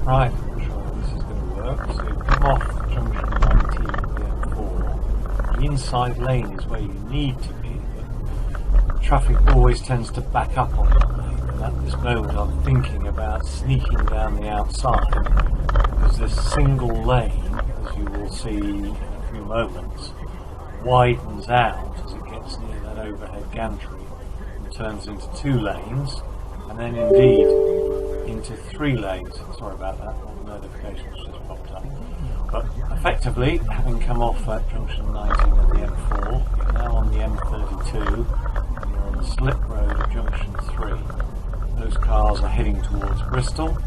Right, I'm sure this is going to work. So you come off junction 19 of the M4. The inside lane is where you need to be, but traffic always tends to back up on that lane. And at this moment I'm thinking about sneaking down the outside, because this single lane, as you will see in a few moments, widens out as it gets near that overhead gantry and turns into 2 lanes, and then indeed into 3 lanes. Sorry about that, all the notifications just popped up. But effectively, having come off at junction 19 of the M4, you're now on the M32 and you're on the slip road of junction 3. Those cars are heading towards Bristol.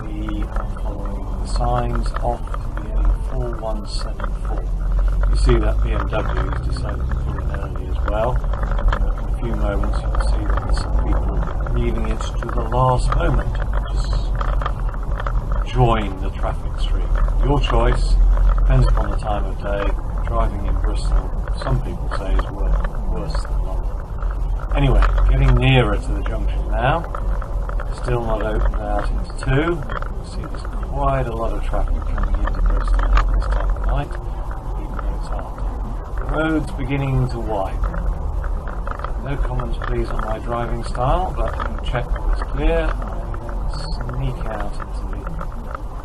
We are following the signs off to the A4174. You see that BMW has decided to pull in early as well. In a few moments you'll see that there's some people leaving it to the last moment to just join the traffic stream. Your choice, depends upon the time of day. Driving in Bristol, some people say, is worse than London. Anyway, getting nearer to the junction now. Still not opened out into 2. You see there's quite a lot of traffic coming into Bristol at this time of night, even though it's after. The road's beginning to widen. No comments please on my driving style, but you check that it's clear. I then sneak out into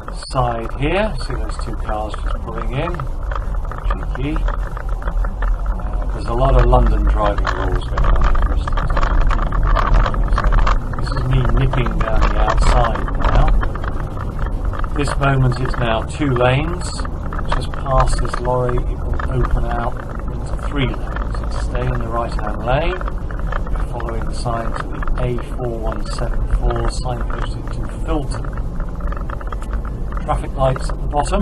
the side here. See those 2 cars just pulling in. Cheeky. There's a lot of London driving rules going on in Bristol. So this is me nipping down the outside now. This moment it's now 2 lanes. Just past this lorry it will open out into 3 lanes. It's stay in the right hand lane. We're following the sign to the A4174 signposted to Filton. Traffic lights at the bottom.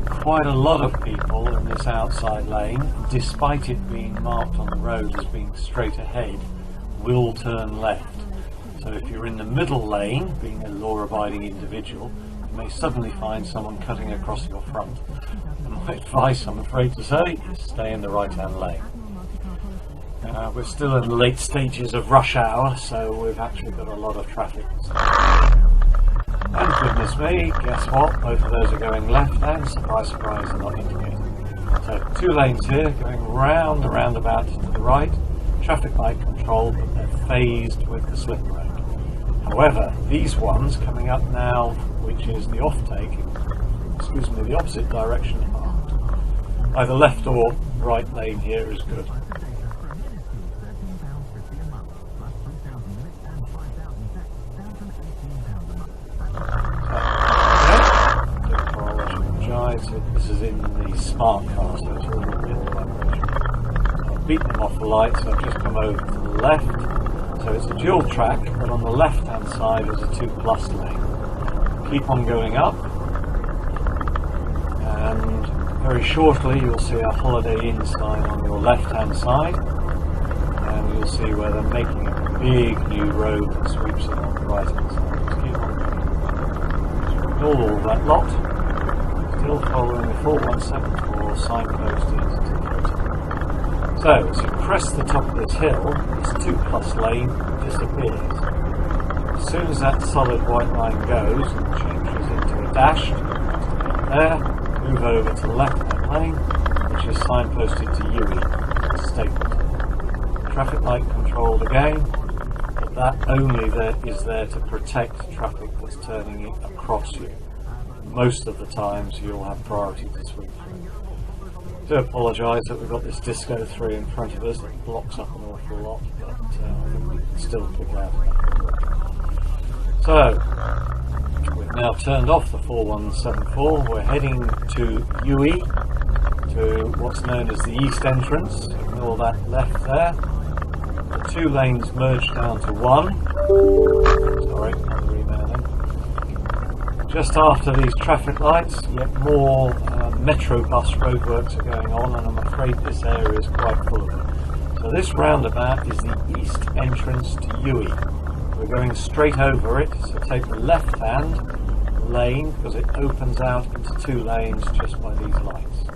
Quite a lot of people in this outside lane, despite it being marked on the road as being straight ahead, will turn left. So if you're in the middle lane, being a law-abiding individual, you may suddenly find someone cutting across your front. And my advice, I'm afraid to say, is stay in the right-hand lane. We're still in the late stages of rush hour, so we've actually got a lot of traffic. And goodness me, guess what? Both of those are going left, and surprise, surprise, they're not indicating. So 2 lanes here, going round the roundabout to the right. Traffic light control, but they're phased with the slip road. However, these ones coming up now, which is the the opposite direction, either left or right lane here is good. This is in the smart car, so it's all in the right direction. I've beaten them off the light, so I've just come over to the left. So it's a dual track, but on the left hand side is a 2+ lane. Keep on going up, and very shortly you'll see a Holiday Inn sign on your left hand side, and you'll see where they're making a big new road that sweeps in on the right hand side. Just keep on going. So ignore all that lot. Still following the 4174 signposted to the Filton. So as you crest the top of this hill, this 2+ lane disappears. As soon as that solid white line goes, it changes into a dash. There, move over to the left-hand lane, which is signposted to UE, statement. Traffic light controlled again, but that only is there to protect traffic that's turning it across you. Most of the times you'll have priority to sweep through. I do apologise that we've got this Disco 3 in front of us that blocks up an awful lot, but I think we can still pick out that. So, we've now turned off the 4174, we're heading to UE, to what's known as the east entrance. Ignore that left there. The 2 lanes merge down to 1. Sorry, I'm remailing. Just after these traffic lights, yet more metro bus roadworks are going on, and I'm afraid this area is quite full of them. So this roundabout is the east entrance to UE. We're going straight over it, so take the left-hand lane, because it opens out into 2 lanes just by these lights.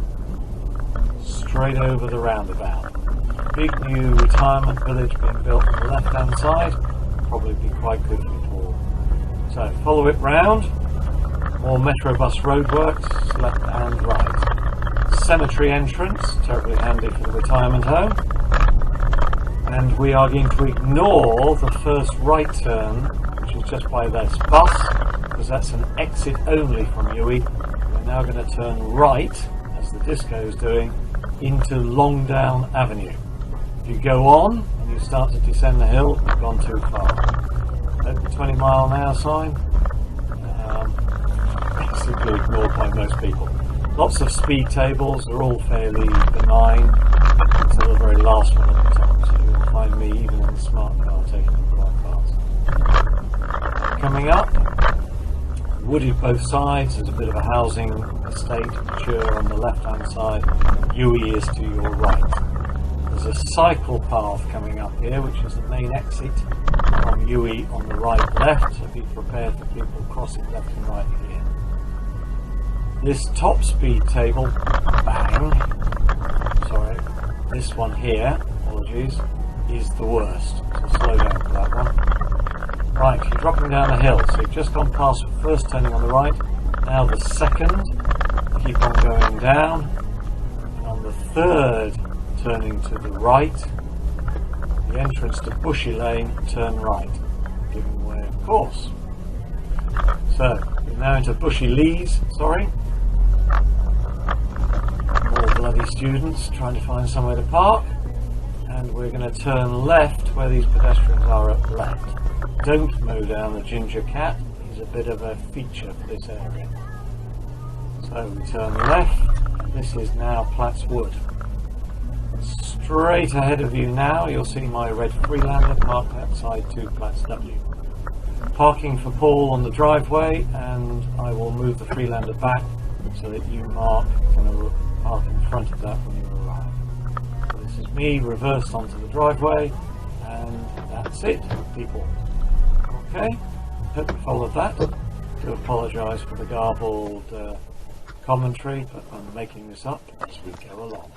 Straight over the roundabout. Big new retirement village being built on the left-hand side, probably be quite good for Paul. So follow it round, more Metrobus roadworks, left and right. Cemetery entrance, terribly handy for the retirement home. And we are going to ignore the first right turn, which is just by this bus, because that's an exit only from Uwe. We're now going to turn right, as the disco is doing, into Longdown Avenue. If you go on and you start to descend the hill, you've gone too far. At the 20 mile an hour sign, basically ignored by most people. Lots of speed tables, they're all fairly benign until the very last one at the top. So you'll find me even in the smart car taking the right paths. Coming up, wooded both sides, there's a bit of a housing estate, mature on the left hand side, Uwe is to your right. There's a cycle path coming up here, which is the main exit from Uwe on the right left, so be prepared for people crossing left and right here. This top speed table, this one here, apologies, is the worst, so slow down for that one. Right, you're dropping down the hill, so you've just gone past the first turning on the right, now the second, keep on going down, and on the third turning to the right, the entrance to Bushy Lane, turn right, giving away of course. So, we're now into Bushy Lees, sorry. More bloody students trying to find somewhere to park. And we're going to turn left where these pedestrians are at left. Don't mow down the Ginger Cat, he's a bit of a feature for this area. So we turn left, this is now Platts Wood. Straight ahead of you now, you'll see my red Freelander parked outside 2 Platts W. Parking for Paul on the driveway, and I will move the Freelander back so that you mark and park in front of that when you arrive. So this is me reversed onto the driveway, and that's it, people. Okay, hope you followed that. I do apologise for the garbled commentary, but I'm making this up as we go along.